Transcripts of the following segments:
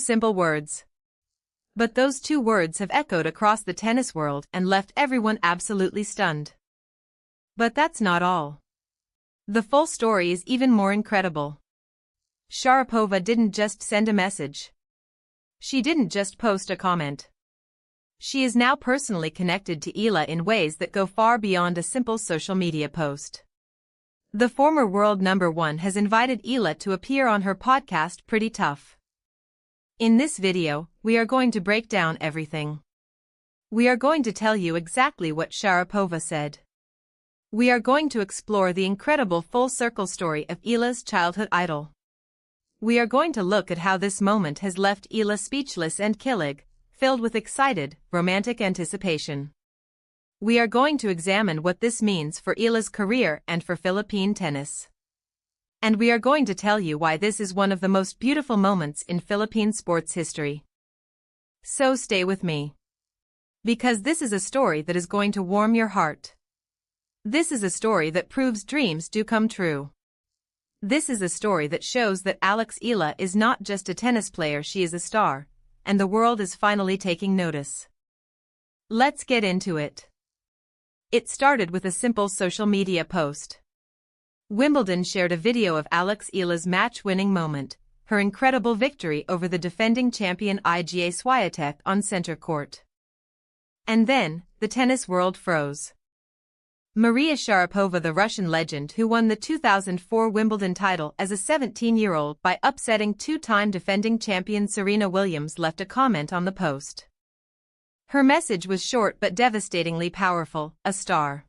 simple words. But those 2 words have echoed across the tennis world and left everyone absolutely stunned. But that's not all. The full story is even more incredible. Sharapova didn't just send a message. She didn't just post a comment. She is now personally connected to Eala in ways that go far beyond a simple social media post. The former world number 1 has invited Eala to appear on her podcast Pretty Tough. In this video, we are going to break down everything. We are going to tell you exactly what Sharapova said. We are going to explore the incredible full-circle story of Eala's childhood idol. We are going to look at how this moment has left Eala speechless and killing, filled with excited, romantic anticipation. We are going to examine what this means for Eala's career and for Philippine tennis. And we are going to tell you why this is one of the most beautiful moments in Philippine sports history. So stay with me. Because this is a story that is going to warm your heart. This is a story that proves dreams do come true. This is a story that shows that Alex Eala is not just a tennis player, she is a star, and the world is finally taking notice. Let's get into it. It started with a simple social media post. Wimbledon shared a video of Alex Eala's match-winning moment, her incredible victory over the defending champion Iga Swiatek on center court. And then, the tennis world froze. Maria Sharapova, the Russian legend who won the 2004 Wimbledon title as a 17-year-old by upsetting 2-time defending champion Serena Williams, left a comment on the post. Her message was short but devastatingly powerful: a star.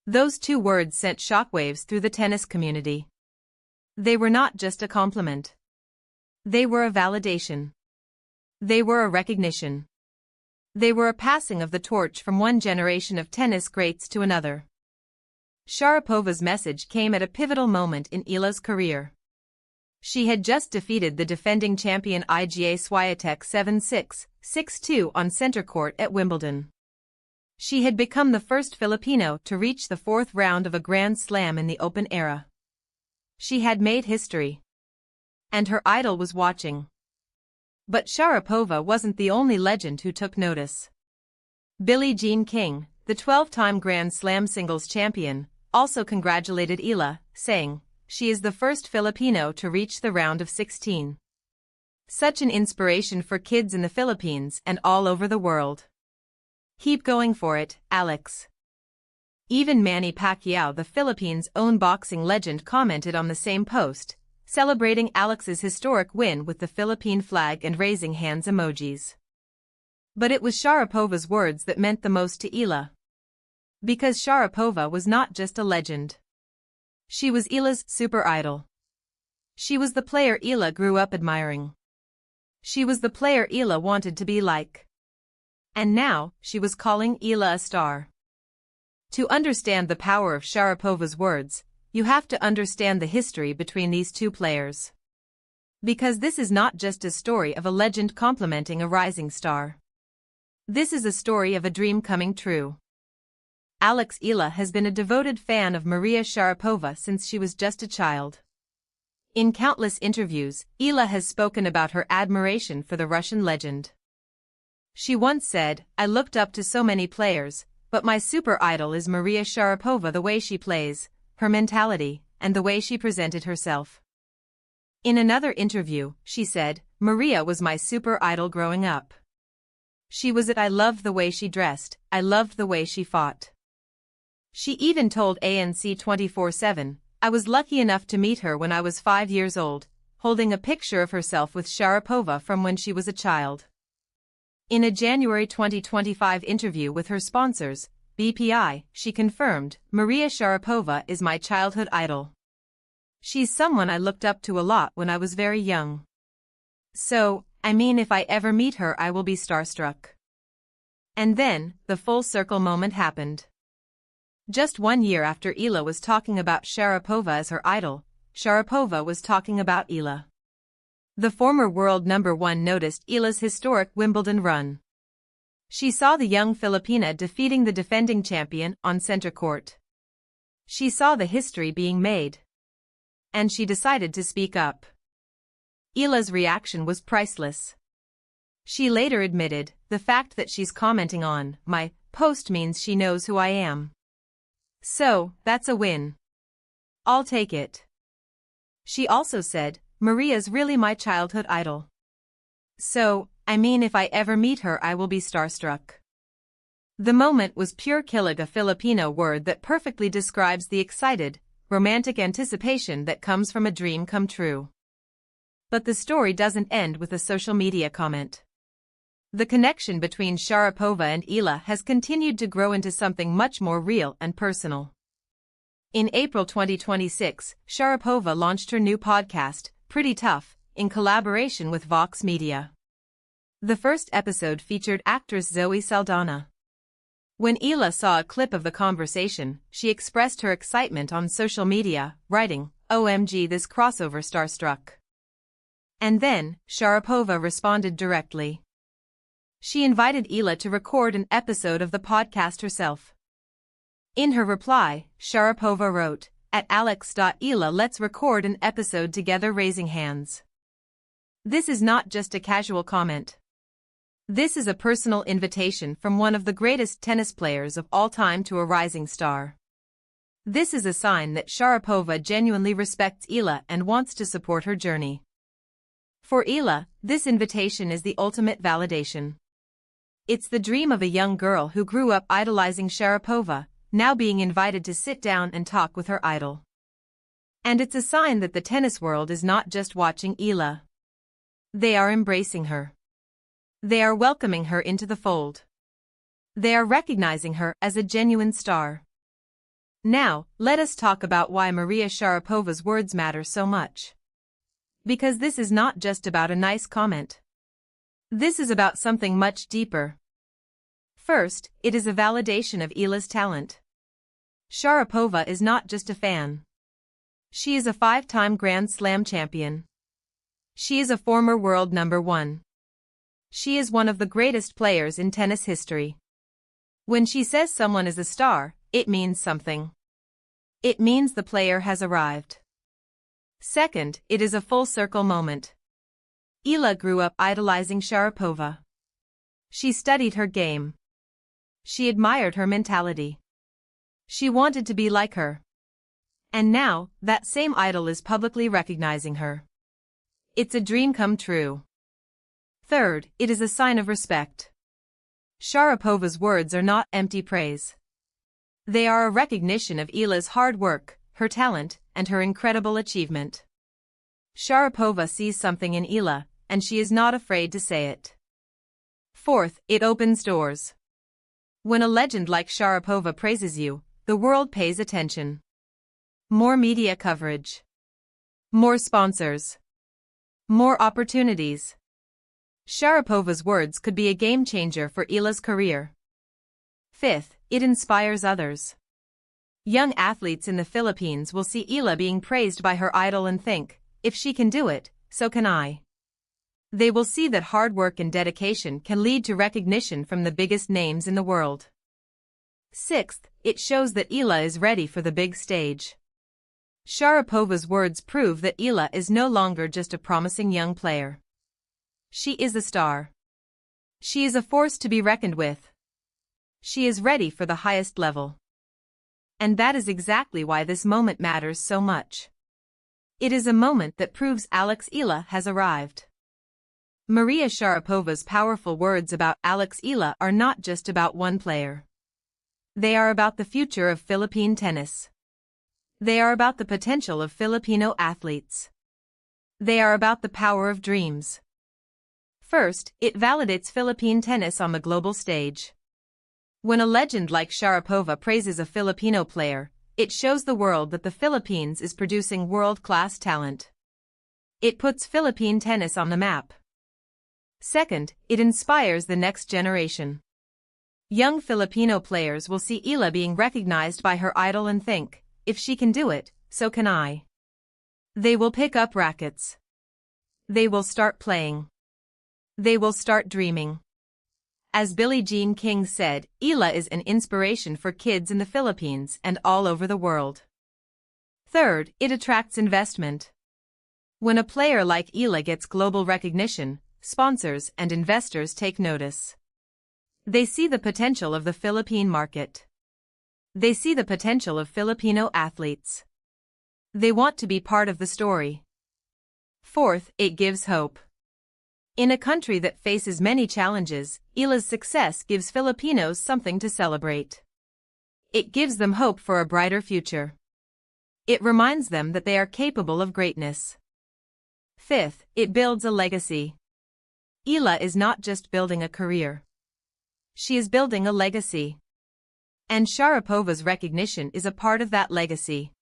Those 2 words sent shockwaves through the tennis community. They were not just a compliment. They were a validation. They were a recognition. They were a passing of the torch from one generation of tennis greats to another. Sharapova's message came at a pivotal moment in Eala's career. She had just defeated the defending champion Iga Swiatek 7-6, 6-2 on center court at Wimbledon. She had become the first Filipino to reach the 4th round of a Grand Slam in the Open era. She had made history. And her idol was watching. But Sharapova wasn't the only legend who took notice. Billie Jean King, the 12-time Grand Slam singles champion, also congratulated Eala, saying, "She is the first Filipino to reach the round of 16. Such an inspiration for kids in the Philippines and all over the world. Keep going for it, Alex." Even Manny Pacquiao, the Philippines' own boxing legend, commented on the same post, celebrating Alex's historic win with the Philippine flag and raising hands emojis. But it was Sharapova's words that meant the most to Eala. Because Sharapova was not just a legend. She was Eala's super idol. She was the player Eala grew up admiring. She was the player Eala wanted to be like. And now, she was calling Eala a star. To understand the power of Sharapova's words, you have to understand the history between these 2 players. Because this is not just a story of a legend complimenting a rising star. This is a story of a dream coming true. Alex Eala has been a devoted fan of Maria Sharapova since she was just a child. In countless interviews, Eala has spoken about her admiration for the Russian legend. She once said, "I looked up to so many players, but my super idol is Maria Sharapova, the way she plays, her mentality, and the way she presented herself." In another interview, she said, "Maria was my super idol growing up. She was it. I loved the way she dressed, I loved the way she fought." She even told ANC 24/7, "I was lucky enough to meet her when I was 5 years old," holding a picture of herself with Sharapova from when she was a child. In a January 2025 interview with her sponsors, BPI, she confirmed, "Maria Sharapova is my childhood idol. She's someone I looked up to a lot when I was very young. So, I mean, if I ever meet her I will be starstruck." And then, the full circle moment happened. Just 1 year after Eala was talking about Sharapova as her idol, Sharapova was talking about Eala. The former world number 1 noticed Eala's historic Wimbledon run. She saw the young Filipina defeating the defending champion on center court. She saw the history being made. And she decided to speak up. Eala's reaction was priceless. She later admitted, "The fact that she's commenting on my post means she knows who I am. So, that's a win. I'll take it." She also said, "Maria's really my childhood idol. So, I mean, if I ever meet her I will be starstruck." The moment was pure kilig, a Filipino word that perfectly describes the excited, romantic anticipation that comes from a dream come true. But the story doesn't end with a social media comment. The connection between Sharapova and Eala has continued to grow into something much more real and personal. In April 2026, Sharapova launched her new podcast, Pretty Tough, in collaboration with Vox Media. The first episode featured actress Zoe Saldana. When Eala saw a clip of the conversation, she expressed her excitement on social media, writing, "OMG, this crossover starstruck." And then, Sharapova responded directly. She invited Eala to record an episode of the podcast herself. In her reply, Sharapova wrote, "At Alex.Eala, let's record an episode together, raising hands." This is not just a casual comment. This is a personal invitation from one of the greatest tennis players of all time to a rising star. This is a sign that Sharapova genuinely respects Eala and wants to support her journey. For Eala, this invitation is the ultimate validation. It's the dream of a young girl who grew up idolizing Sharapova, now being invited to sit down and talk with her idol. And it's a sign that the tennis world is not just watching Eala. They are embracing her. They are welcoming her into the fold. They are recognizing her as a genuine star. Now, let us talk about why Maria Sharapova's words matter so much. Because this is not just about a nice comment. This is about something much deeper. First, it is a validation of Eala's talent. Sharapova is not just a fan. She is a 5-time Grand Slam champion. She is a former world number 1. She is one of the greatest players in tennis history. When she says someone is a star, it means something. It means the player has arrived. Second, it is a full-circle moment. Eala grew up idolizing Sharapova. She studied her game. She admired her mentality. She wanted to be like her. And now, that same idol is publicly recognizing her. It's a dream come true. Third, it is a sign of respect. Sharapova's words are not empty praise. They are a recognition of Eala's hard work, her talent, and her incredible achievement. Sharapova sees something in Eala, and she is not afraid to say it. Fourth, it opens doors. When a legend like Sharapova praises you, the world pays attention. More media coverage. More sponsors. More opportunities. Sharapova's words could be a game-changer for Eala's career. Fifth, it inspires others. Young athletes in the Philippines will see Eala being praised by her idol and think, if she can do it, so can I. They will see that hard work and dedication can lead to recognition from the biggest names in the world. Sixth, it shows that Eala is ready for the big stage. Sharapova's words prove that Eala is no longer just a promising young player. She is a star. She is a force to be reckoned with. She is ready for the highest level. And that is exactly why this moment matters so much. It is a moment that proves Alex Eala has arrived. Maria Sharapova's powerful words about Alex Eala are not just about one player. They are about the future of Philippine tennis. They are about the potential of Filipino athletes. They are about the power of dreams. First, it validates Philippine tennis on the global stage. When a legend like Sharapova praises a Filipino player, it shows the world that the Philippines is producing world-class talent. It puts Philippine tennis on the map. Second, it inspires the next generation. Young Filipino players will see Eala being recognized by her idol and think, if she can do it, so can I. They will pick up rackets. They will start playing. They will start dreaming. As Billie Jean King said, Eala is an inspiration for kids in the Philippines and all over the world. Third, it attracts investment. When a player like Eala gets global recognition, sponsors and investors take notice. They see the potential of the Philippine market. They see the potential of Filipino athletes. They want to be part of the story. Fourth, it gives hope. In a country that faces many challenges, Eala's success gives Filipinos something to celebrate. It gives them hope for a brighter future. It reminds them that they are capable of greatness. Fifth, it builds a legacy. Eala is not just building a career. She is building a legacy. And Sharapova's recognition is a part of that legacy.